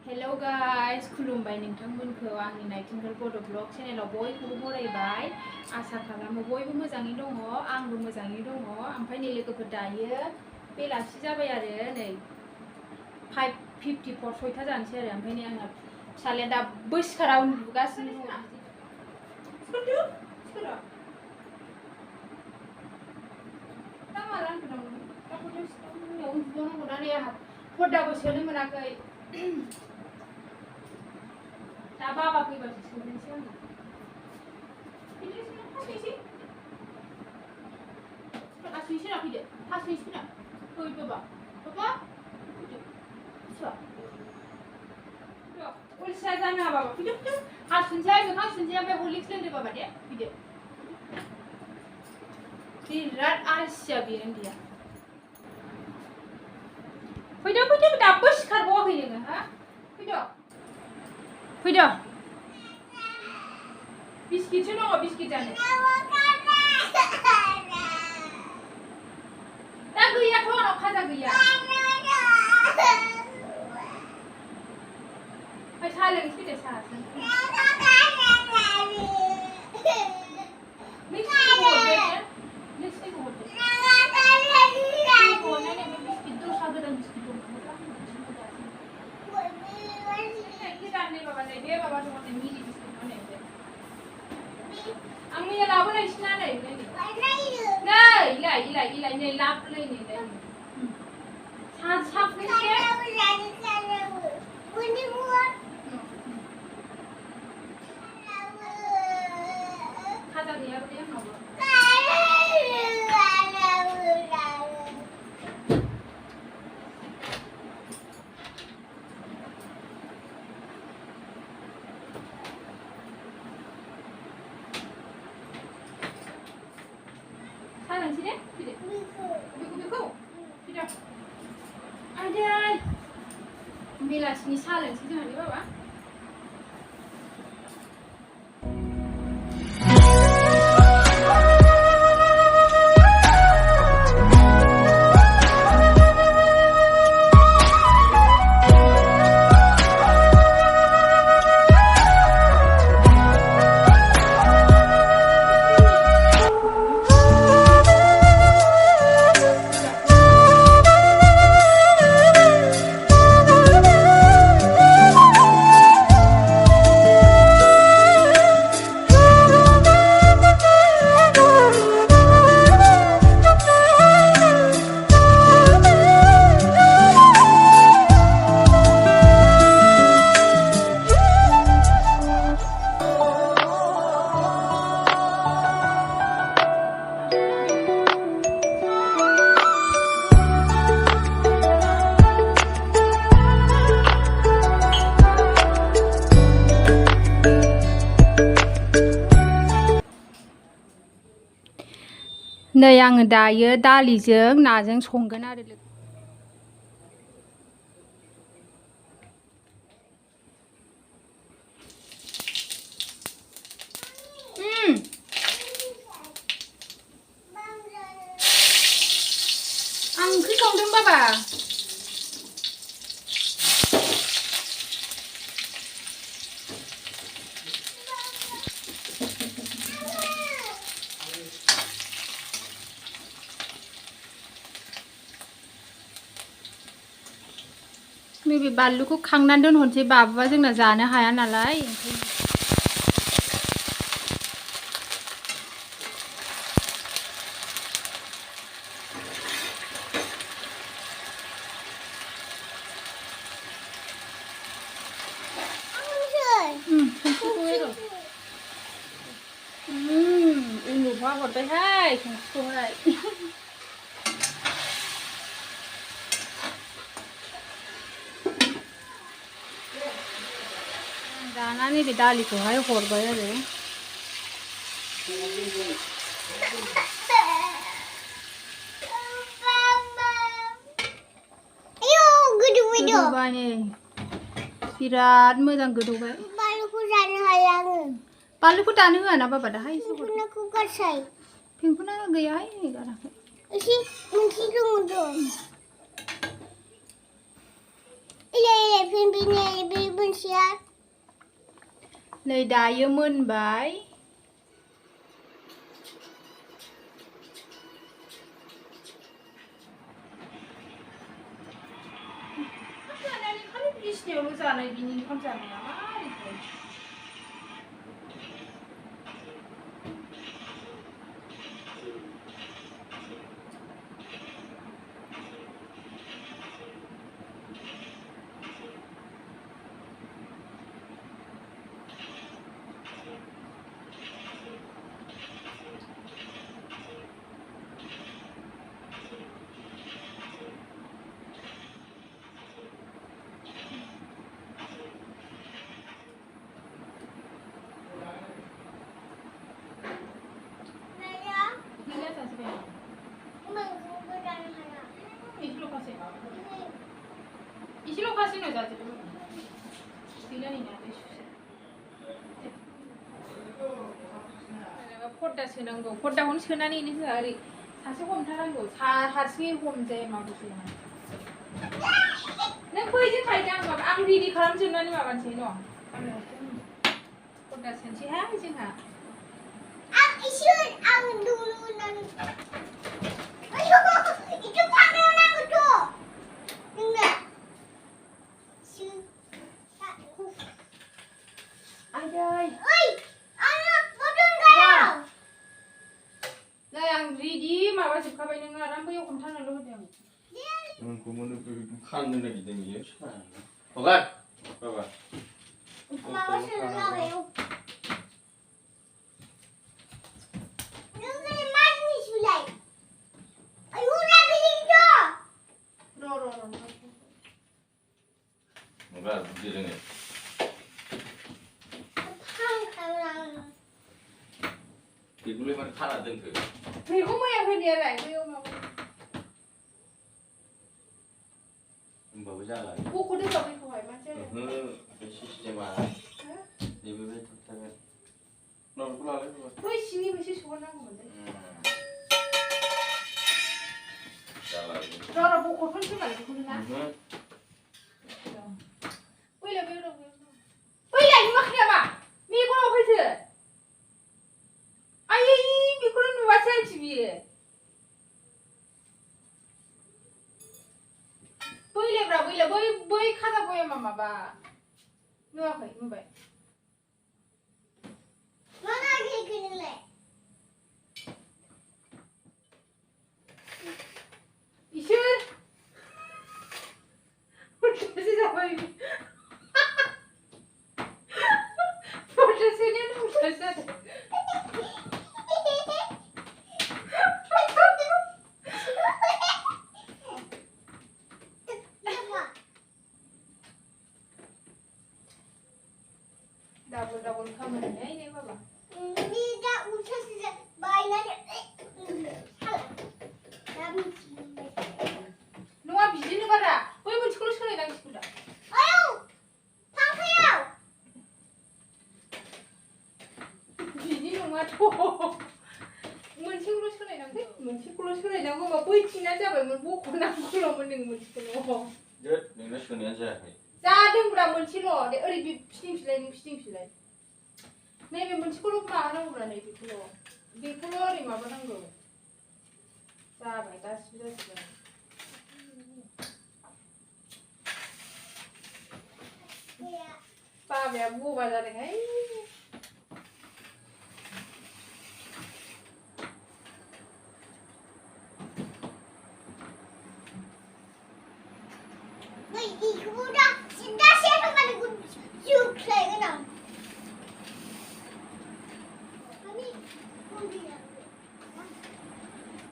Hello guys, खुलुमबाय नोंथांमोनखौ आंनि Nightingale बड' ब्लग चेनेलाव बयखौबो बरायबाय। आसा खालामो बयबो मोजाङै दङ, आंबो मोजाङै दङ। ओमफ्राय नै लोगोफोर दायो बेलासि जाबाय आरो नै 5:54 6टा जानोसै आरो ओमफ्राय नै आंना फिसालाया दाबो सिखारा उन्दुगासिनो दङ। पर्दाबो सोनो मोनाखै। दा बाबा फैबासो सोनोसै आङो। हासुहैसै ना फैदो, हासुहैसै ना फै बाबा बाबा फैदो अलसिया जानाङा बाबा फैदो फैदो हासुनोसै मोखां सुनोसै ओमफ्राय हरलिक्स लोंदो बाबा दे फैदो। बिराद आलसिया बे उन्दैया। फैदो फैदो दाबो सिखारबावाखै नोङो हा फैदो फैदो बिस्किटसो दङ बिस्किट जानो दा गैयाथ' आंनाव खाजा गैया ओमफ्राय साहा लोंसै दे साहा बेलासिनि साहा लोंसै जोंहानि बाबा नै आङो दायो दालिजों नाजों संगोन आरो आं ओंख्रि संदों बाबा नैबे बानलुखौ खांनानै दोनहरनोसै बाबुआ जोंना जानो हाया नालाय उन्दुफा हरबायहाय संख्रिखौहाय जानानै बे दालिखौहाय हरबाय आरो गोदौबाय नै बिराद मोजां गोदौबाय बानलुखौ जानो हाया आङो बानलुखौ दानो होआ ना बाबा दाहाय एसे फेंफोनाखौ गारसाय फेंफोना गैयाहाय नै गाराखै एसे मोनसे दङ इले फेंफोना siap. नै दायो मोनबाय जानानै खालि बिसनायावल' जानाय बिनि ओंखाम जानाया मारैथाय gila tak sebenarnya isi lokasi no जाते gila ini ada पर्दा सोनांगौ पर्दाखौनो सोनानै इनो होआ ओरै सासे हमथानांगौ हारसिङै हमजाया माबासो नों फैजों थायदो आं रेडि खालामजोबनानै माबानोसै न' पर्दा सोनोसैहाय जोंहा Ang dulu nang. Ayo, itu panel nang itu. Enggak. Adai. Oi, anak bodon kaya. Nah, yang ready माबाजोबखाबाय नोङो आराम बैयाव हमथानानैल' होदों नोंखौ मोनो खाननो नागिरदों बियो हगार बाबा Mama suruh ngapain? Enggak, begini. Dibeli mana kalah dengke. Bego mau yang dia lah, bego mau. Bawa jalan. Buku dia tak bego hai macam. Sistem mana? Ibu betul tak. Non pulang lagi. Kau sini mesti suara nama mana? Jalan. Cara buku pun cuma lagi pun lah. Wih, ni makan apa? Ni kau apa itu? Ayy, ni kau ni macam cibi. Boleh berapa? Boleh kata boleh mama ba. Ni apa? Ni apa? Mana lagi kini le? Isyur. Macam siapa ini? Macam sini ni macam sana. Double kamera ni ini apa? Ini dah usah sih bayar. Salah. Tapi Nuah biji ni berapa? Kau yang mencuri sekolah yang sekolah. ayo, pakai. Biji nuah tu. Mencuri sekolah yang mah boleh cina siapa? Buku nak sekolah mending sekolah. Jod, ni nak sekolah aja. Jadi berapa mencuri? Dek, ori pisting silai. Maybe mencuri mana orang ni sekolah. Di sekolah ni mana nanggo? Sabar, tas sudah. Pak, ya bu bazar ni. Wih, ibu dah sedap.